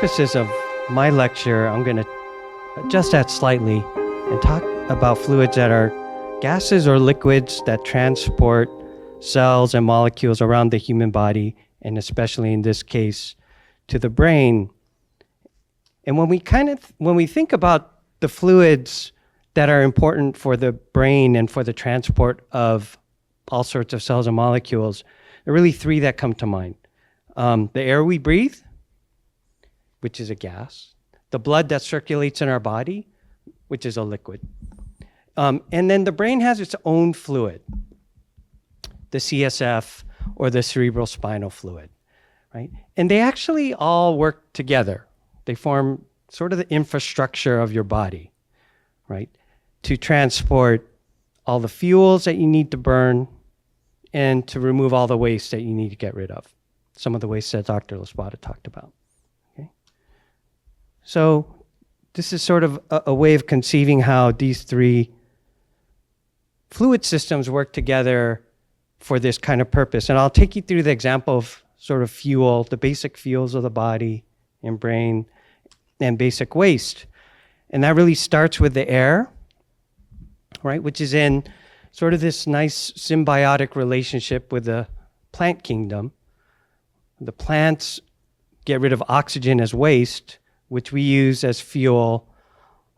purposes of my lecture, I'm going to adjust that slightly and talk about fluids that are gases or liquids that transport cells and molecules around the human body, and especially in this case, to the brain. And when we think about the fluids that are important for the brain and for the transport of all sorts of cells and molecules, there are really three that come to mind. The air we breathe, which is a gas, the blood that circulates in our body, which is a liquid. And then the brain has its own fluid, the CSF or the cerebrospinal fluid, right? And they actually all work together. They form sort of the infrastructure of your body, right? To transport all the fuels that you need to burn and to remove all the waste that you need to get rid of. Some of the waste that Dr. Laspada talked about. Okay? So this is sort of a way of conceiving how these three fluid systems work together for this kind of purpose. And I'll take you through the example of sort of fuel, the basic fuels of the body and brain, and basic waste. And that really starts with the air, right, which is in sort of this nice symbiotic relationship with the plant kingdom. The plants get rid of oxygen as waste, which we use as fuel,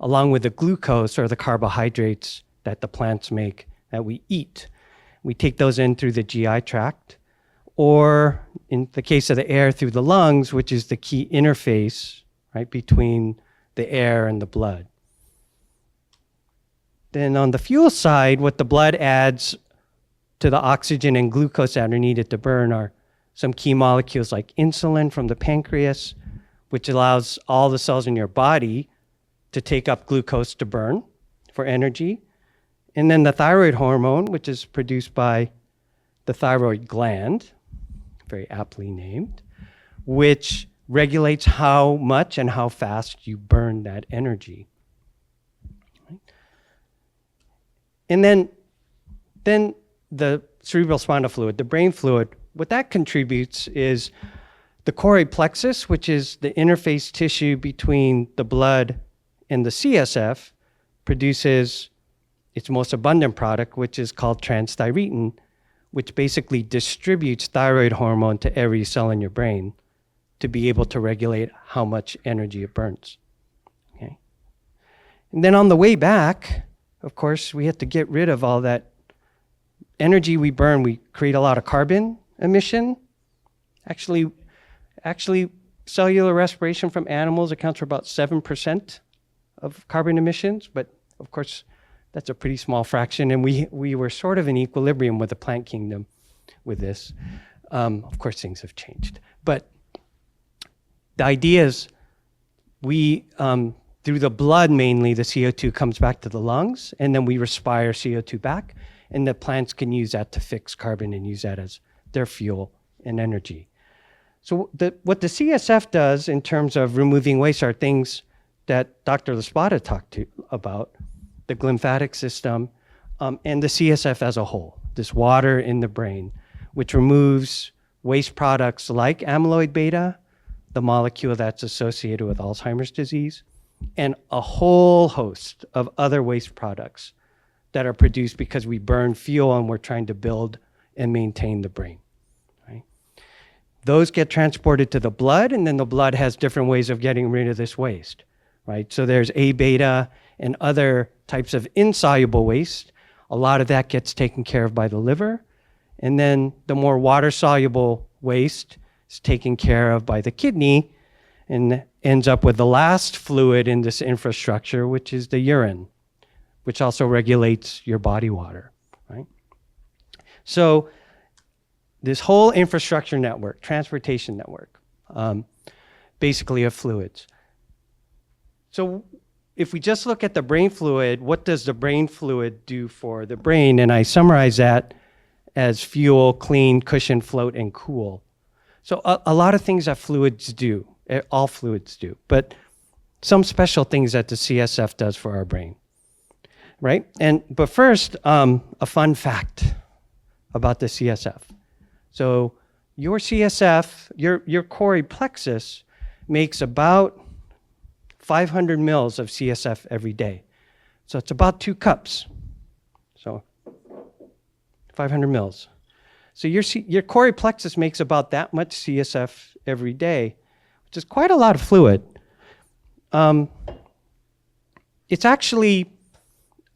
along with the glucose or the carbohydrates that the plants make that we eat. We take those in through the GI tract, or in the case of the air, through the lungs, which is the key interface, right, between the air and the blood. Then on the fuel side, what the blood adds to the oxygen and glucose that are needed to burn are some key molecules like insulin from the pancreas, which allows all the cells in your body to take up glucose to burn for energy. And then the thyroid hormone, which is produced by the thyroid gland, very aptly named, which regulates how much and how fast you burn that energy. And then the cerebrospinal fluid, the brain fluid, what that contributes is the choroid plexus, which is the interface tissue between the blood and the CSF, produces its most abundant product, which is called transthyretin, which basically distributes thyroid hormone to every cell in your brain to be able to regulate how much energy it burns. Okay? And then on the way back, of course, we have to get rid of all that energy we burn. We create a lot of carbon emission. Actually, cellular respiration from animals accounts for about 7% of carbon emissions, but of course, that's a pretty small fraction, and we were sort of in equilibrium with the plant kingdom with this. Of course, things have changed. But the idea is we, through the blood mainly, the CO2 comes back to the lungs, and then we respire CO2 back, and the plants can use that to fix carbon and use that as their fuel and energy. So what the CSF does in terms of removing waste are things that Dr. Laspada talked about, the glymphatic system, and the CSF as a whole, this water in the brain, which removes waste products like amyloid beta, the molecule that's associated with Alzheimer's disease, and a whole host of other waste products that are produced because we burn fuel and we're trying to build and maintain the brain. Right? Those get transported to the blood, and then the blood has different ways of getting rid of this waste. Right? So there's A beta and other types of insoluble waste. A lot of that gets taken care of by the liver. And then the more water-soluble waste is taken care of by the kidney and ends up with the last fluid in this infrastructure, which is the urine, which also regulates your body water, right? So this whole infrastructure network, transportation network, basically of fluids. So if we just look at the brain fluid, what does the brain fluid do for the brain? And I summarize that as fuel, clean, cushion, float, and cool. So a lot of things that fluids do, all fluids do, but some special things that the CSF does for our brain, right? But first, a fun fact about the CSF. So your CSF, your choroid plexus, makes about 500 mils of CSF every day. So it's about 2 cups. So 500 mils. So your choric plexus makes about that much CSF every day, which is quite a lot of fluid. It's actually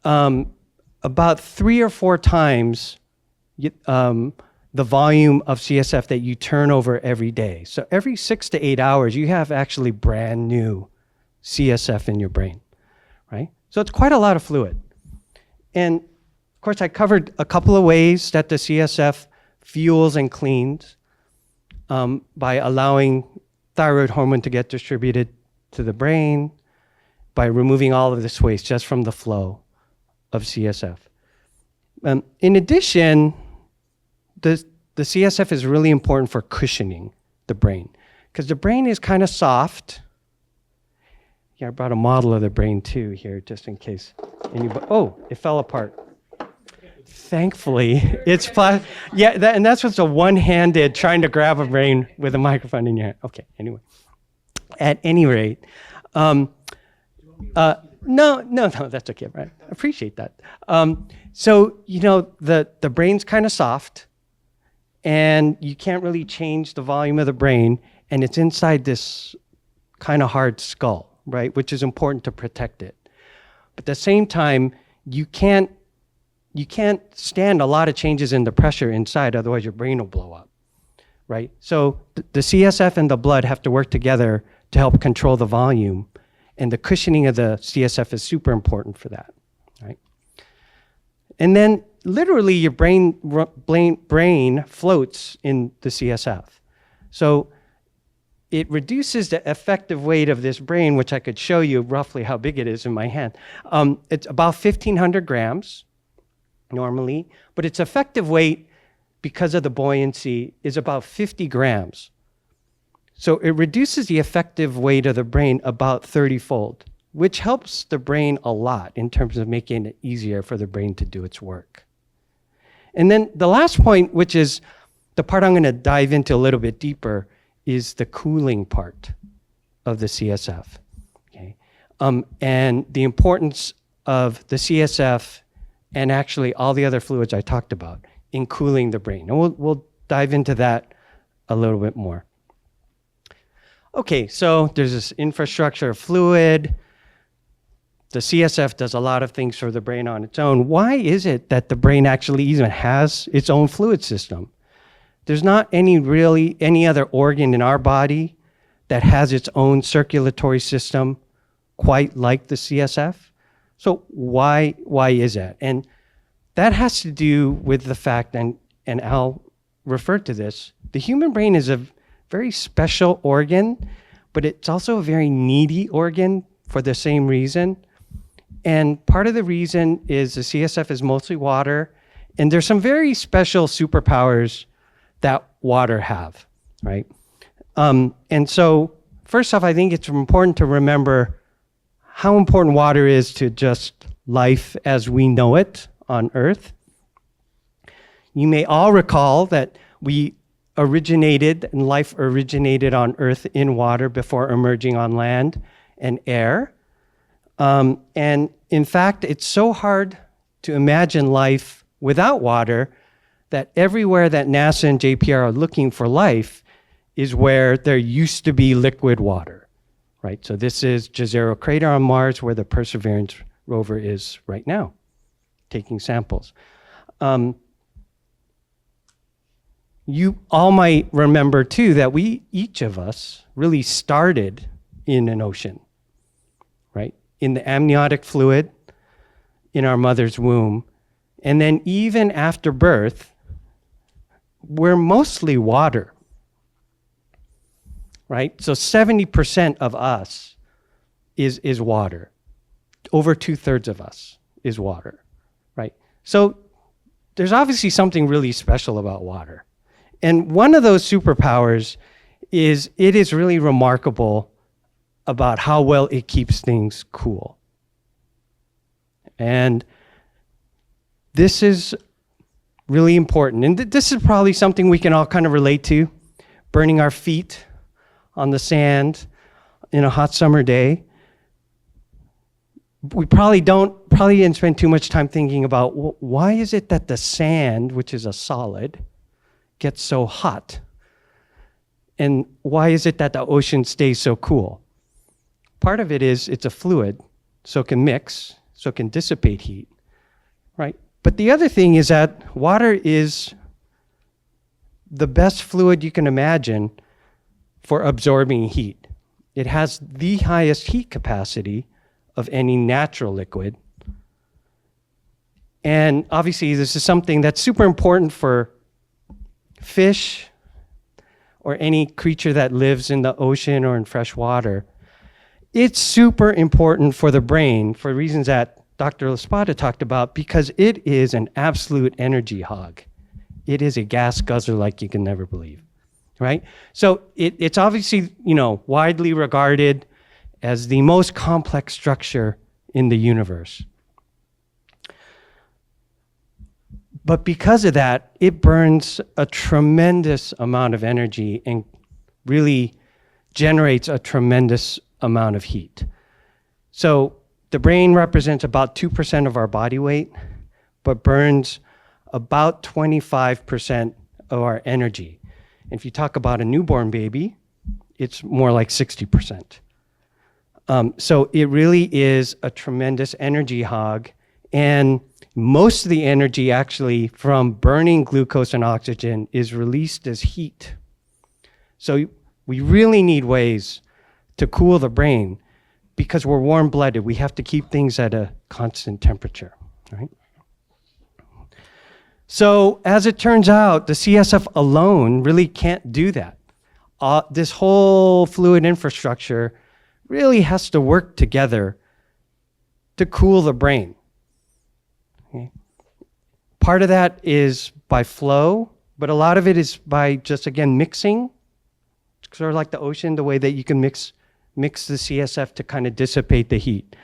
about 3 or 4 times the volume of CSF that you turn over every day. So every 6 to 8 hours, you have actually brand new CSF in your brain, right? So it's quite a lot of fluid. And of course, I covered a couple of ways that the CSF fuels and cleans by allowing thyroid hormone to get distributed to the brain, by removing all of this waste just from the flow of CSF. In addition, the CSF is really important for cushioning the brain, because the brain is kind of soft. Yeah, I brought a model of the brain too here, just in case anybody. Oh, it fell apart. Thankfully, it's yeah, and that's what's a one-handed trying to grab a brain with a microphone in your hand. Okay, anyway. At any rate, no, that's okay, right? I appreciate that. So, the brain's kind of soft, and you can't really change the volume of the brain, and it's inside this kind of hard skull, right? Which is important to protect it. But at the same time, you can't stand a lot of changes in the pressure inside, otherwise your brain will blow up, right? So the CSF and the blood have to work together to help control the volume, and the cushioning of the CSF is super important for that, right? And then literally your brain floats in the CSF. So it reduces the effective weight of this brain, which I could show you roughly how big it is in my hand. It's about 1,500 grams normally, but its effective weight, because of the buoyancy, is about 50 grams. So it reduces the effective weight of the brain about 30-fold, which helps the brain a lot in terms of making it easier for the brain to do its work. And then the last point, which is the part I'm going to dive into a little bit deeper, is the cooling part of the CSF. Okay? And the importance of the CSF and actually all the other fluids I talked about in cooling the brain. And we'll dive into that a little bit more. Okay, so there's this infrastructure of fluid. The CSF does a lot of things for the brain on its own. Why is it that the brain actually even has its own fluid system? There's not any other organ in our body that has its own circulatory system quite like the CSF. So why is that? And that has to do with the fact, and Al referred to this, the human brain is a very special organ, but it's also a very needy organ for the same reason. And part of the reason is the CSF is mostly water, and there's some very special superpowers that water have, right? And so first off, I think it's important to remember how important water is to just life as we know it on Earth. You may all recall that life originated on Earth in water before emerging on land and air. And in fact, it's so hard to imagine life without water that everywhere that NASA and JPL are looking for life is where there used to be liquid water, right? So this is Jezero Crater on Mars, where the Perseverance rover is right now, taking samples. You all might remember too that each of us really started in an ocean, right? In the amniotic fluid in our mother's womb. And then even after birth, we're mostly water, right? So 70% of us is water. Over 2/3 of us is water, right? So there's obviously something really special about water. And one of those superpowers is it is really remarkable about how well it keeps things cool. And this is really important. And this is probably something we can all kind of relate to, burning our feet on the sand in a hot summer day, we probably didn't spend too much time thinking about, well, why is it that the sand, which is a solid, gets so hot? And why is it that the ocean stays so cool? Part of it is it's a fluid, so it can mix, so it can dissipate heat, right? But the other thing is that water is the best fluid you can imagine for absorbing heat. It has the highest heat capacity of any natural liquid. And obviously, this is something that's super important for fish or any creature that lives in the ocean or in fresh water. It's super important for the brain for reasons that Dr. Laspada talked about, because it is an absolute energy hog. It is a gas guzzler like you can never believe, right? So it's obviously, widely regarded as the most complex structure in the universe. But because of that, it burns a tremendous amount of energy and really generates a tremendous amount of heat. So the brain represents about 2% of our body weight, but burns about 25% of our energy. And if you talk about a newborn baby, it's more like 60%. So it really is a tremendous energy hog. And most of the energy actually from burning glucose and oxygen is released as heat. So we really need ways to cool the brain because we're warm-blooded. We have to keep things at a constant temperature, right? So as it turns out, the CSF alone really can't do that. This whole fluid infrastructure really has to work together to cool the brain. Okay? Part of that is by flow, but a lot of it is by just, again, mixing. Sort of like the ocean, the way that you can mix the CSF to kind of dissipate the heat.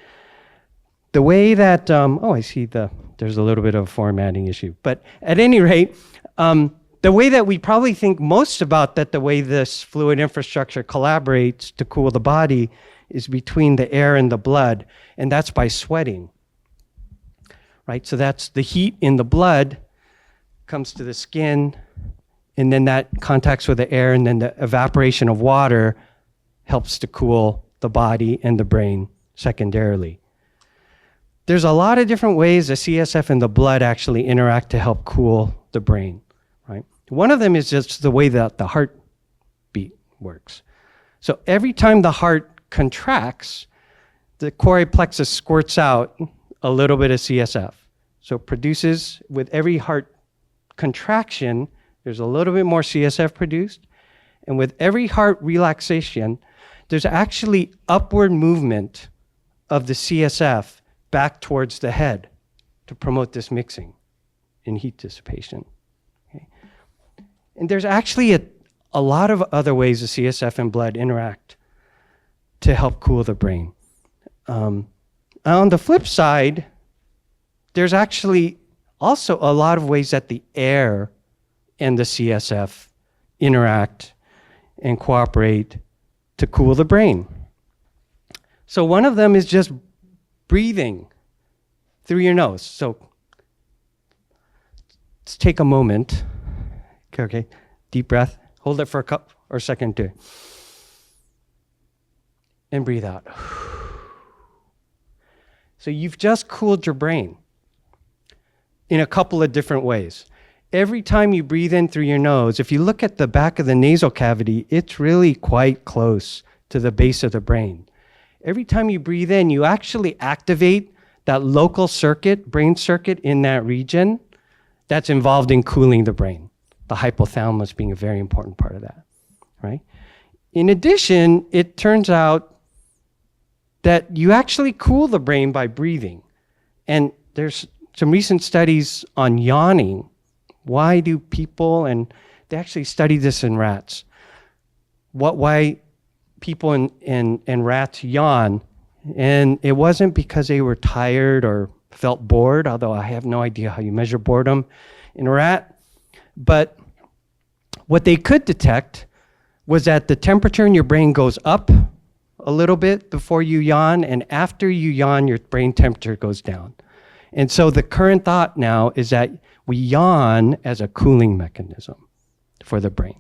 The way that, I see there's a little bit of a formatting issue. But at any rate, the way that we probably think most about that, the way this fluid infrastructure collaborates to cool the body is between the air and the blood, and that's by sweating, right? So that's the heat in the blood comes to the skin, and then that contacts with the air, and then the evaporation of water helps to cool the body and the brain secondarily. There's a lot of different ways the CSF and the blood actually interact to help cool the brain, right? One of them is just the way that the heartbeat works. So every time the heart contracts, the choroid plexus squirts out a little bit of CSF. So it produces, with every heart contraction, there's a little bit more CSF produced. And with every heart relaxation, there's actually upward movement of the CSF back towards the head to promote this mixing and heat dissipation. Okay? And there's actually a lot of other ways the CSF and blood interact to help cool the brain. On the flip side, there's actually also a lot of ways that the air and the CSF interact and cooperate to cool the brain. So one of them is just breathing through your nose. So let's take a moment. Okay, deep breath. Hold it for a second too. And breathe out. So you've just cooled your brain in a couple of different ways. Every time you breathe in through your nose, if you look at the back of the nasal cavity, it's really quite close to the base of the brain. Every time you breathe in, you actually activate that local circuit, brain circuit in that region that's involved in cooling the brain. The hypothalamus being a very important part of that, right? In addition, it turns out that you actually cool the brain by breathing. And there's some recent studies on yawning. Why do people, and they actually studied this in rats, why people and rats yawn. And it wasn't because they were tired or felt bored, although I have no idea how you measure boredom in a rat. But what they could detect was that the temperature in your brain goes up a little bit before you yawn, and after you yawn, your brain temperature goes down. And so the current thought now is that we yawn as a cooling mechanism for the brain,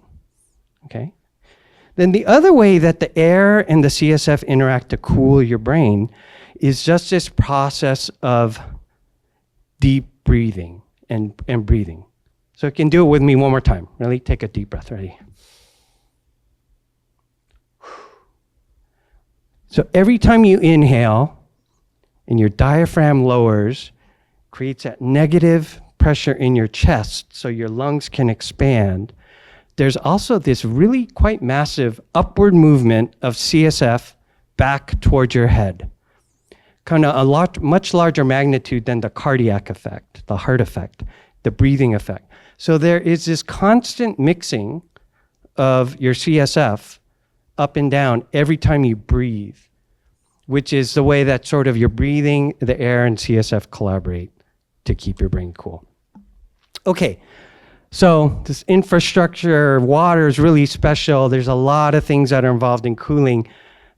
okay? Then the other way that the air and the CSF interact to cool your brain is just this process of deep breathing and breathing. So you can do it with me one more time. Really, take a deep breath. Ready? So every time you inhale and your diaphragm lowers, creates that negative pressure in your chest so your lungs can expand, there's also this really quite massive upward movement of CSF back towards your head. Kind of a much larger magnitude than the cardiac effect, the heart effect, the breathing effect. So there is this constant mixing of your CSF up and down every time you breathe, which is the way that sort of your breathing, the air, and CSF collaborate to keep your brain cool. Okay, so this infrastructure, water is really special. There's a lot of things that are involved in cooling.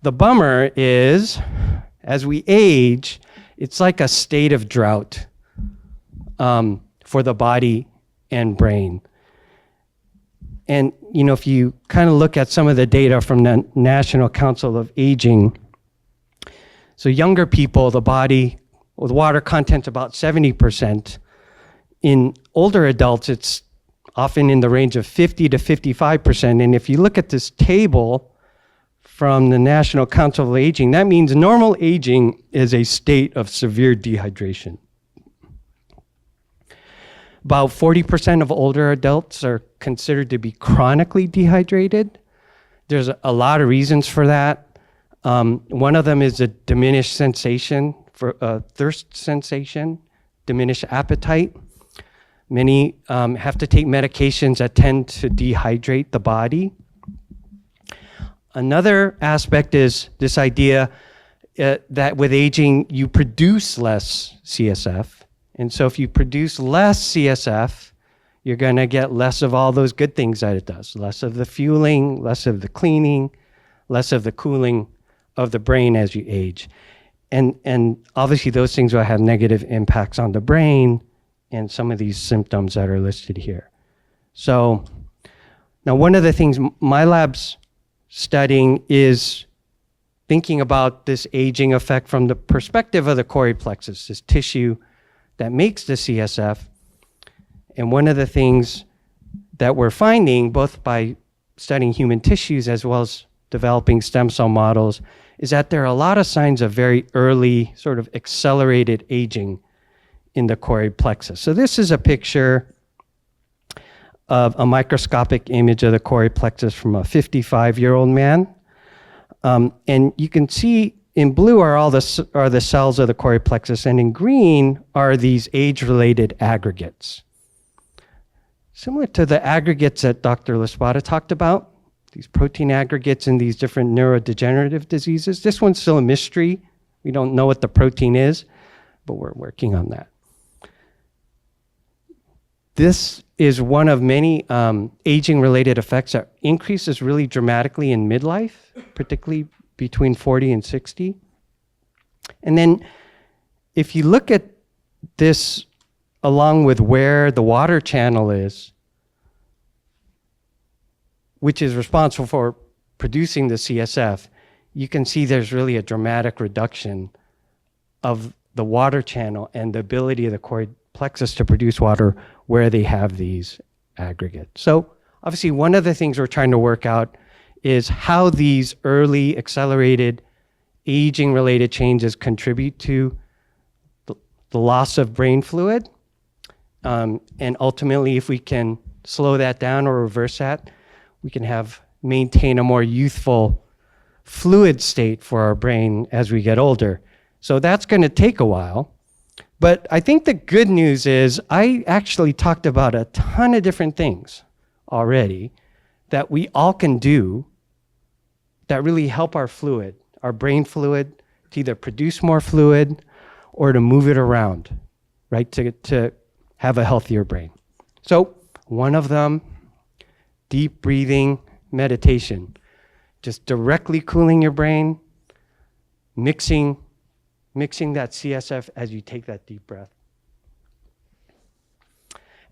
The bummer is, as we age, it's like a state of drought for the body and brain. And you know, if you kind of look at some of the data from the National Council of Aging, so younger people, the body with water content's about 70%. In older adults, it's often in the range of 50 to 55%. And if you look at this table from the National Council of Aging, that means normal aging is a state of severe dehydration. About 40% of older adults are considered to be chronically dehydrated. There's a lot of reasons for that. One of them is a diminished sensation, for thirst sensation, diminished appetite. Many have to take medications that tend to dehydrate the body. Another aspect is this idea that with aging, you produce less CSF. And so if you produce less CSF, you're going to get less of all those good things that it does. Less of the fueling, less of the cleaning, less of the cooling of the brain as you age. And obviously those things will have negative impacts on the brain and some of these symptoms that are listed here. So now one of the things my lab's studying is thinking about this aging effect from the perspective of the choroid plexus, this tissue that makes the CSF. And one of the things that we're finding, both by studying human tissues as well as developing stem cell models, is that there are a lot of signs of very early sort of accelerated aging in the choroid plexus. So this is a picture of a microscopic image of the choroid plexus from a 55-year-old man. And you can see in blue are the cells of the choroid plexus, and in green are these age-related aggregates. Similar to the aggregates that Dr. Laspada talked about, these protein aggregates in these different neurodegenerative diseases. This one's still a mystery. We don't know what the protein is, but we're working on that. This is one of many aging-related effects that increases really dramatically in midlife, particularly between 40 and 60. And then if you look at this along with where the water channel is, which is responsible for producing the CSF, you can see there's really a dramatic reduction of the water channel and the ability of the choroid plexus to produce water where they have these aggregates. So obviously one of the things we're trying to work out is how these early accelerated aging-related changes contribute to the loss of brain fluid. And ultimately, if we can slow that down or reverse that, we can maintain a more youthful fluid state for our brain as we get older. So that's going to take a while. But I think the good news is I actually talked about a ton of different things already that we all can do that really help our fluid, our brain fluid, to either produce more fluid or to move it around, right, to have a healthier brain. So one of them, deep breathing meditation, just directly cooling your brain mixing that CSF as you take that deep breath.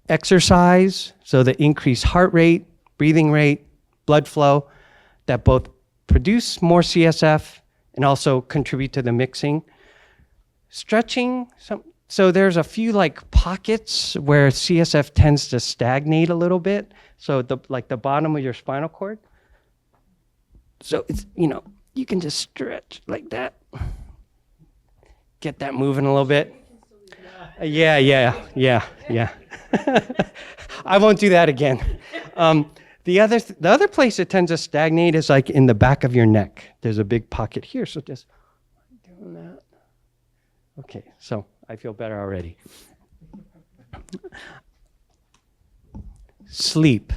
Exercise, so the increased heart rate, breathing rate, blood flow, that both produce more CSF and also contribute to the mixing. Stretching, so there's a few like pockets where CSF tends to stagnate a little bit. So like the bottom of your spinal cord. So it's, you can just stretch like that. Get that moving a little bit. Yeah. I won't do that again. The other place it tends to stagnate is like in the back of your neck. There's a big pocket here, so just doing that. Okay, so I feel better already. Sleep.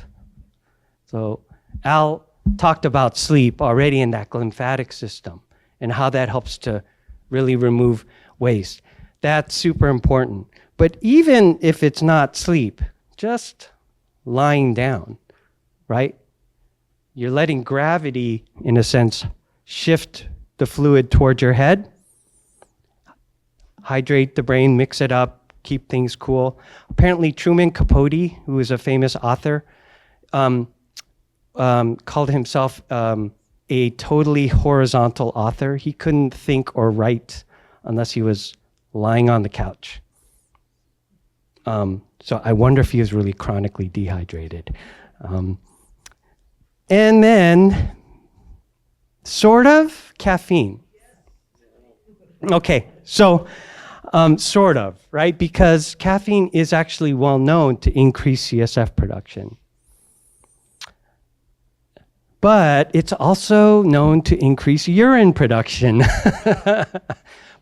So Al talked about sleep already in that lymphatic system and how that helps to really remove waste. That's super important. But even if it's not sleep, just lying down, right? You're letting gravity, in a sense, shift the fluid towards your head, hydrate the brain, mix it up, keep things cool. Apparently, Truman Capote, who is a famous author, called himself a totally horizontal author. He couldn't think or write unless he was lying on the couch. So I wonder if he was really chronically dehydrated. And then, sort of, caffeine. Okay, so sort of, right? Because caffeine is actually well known to increase CSF production. But it's also known to increase urine production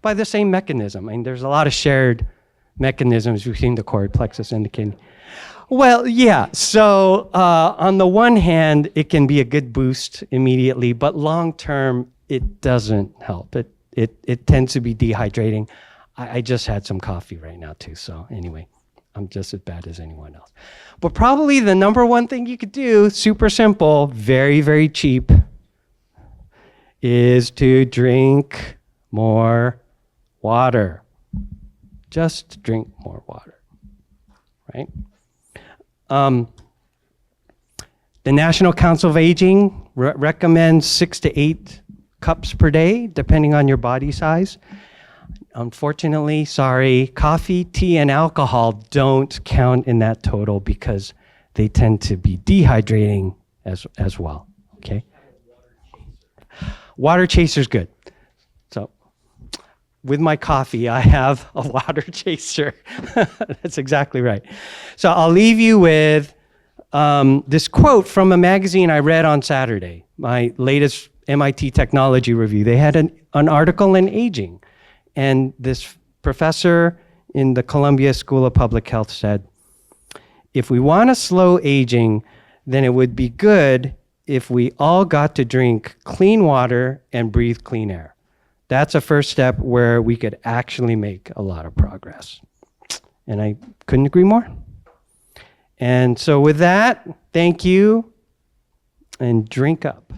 by the same mechanism. I mean, there's a lot of shared mechanisms between the choroid plexus and the kidney. Well, yeah. So on the one hand, it can be a good boost immediately, but long term, it doesn't help. It tends to be dehydrating. I just had some coffee right now too. So anyway, I'm just as bad as anyone else. But probably the number one thing you could do, super simple, very, very cheap, is to drink more water. Just drink more water, right? The National Council of Aging recommends 6 to 8 cups per day, depending on your body size. Unfortunately, sorry, coffee, tea, and alcohol don't count in that total because they tend to be dehydrating as well, okay? Water chaser's good. So with my coffee, I have a water chaser. That's exactly right. So I'll leave you with this quote from a magazine I read on Saturday, my latest MIT technology review. They had an article in Aging. And this professor in the Columbia School of Public Health said, if we want to slow aging, then it would be good if we all got to drink clean water and breathe clean air. That's a first step where we could actually make a lot of progress. And I couldn't agree more. And so with that, thank you, and drink up.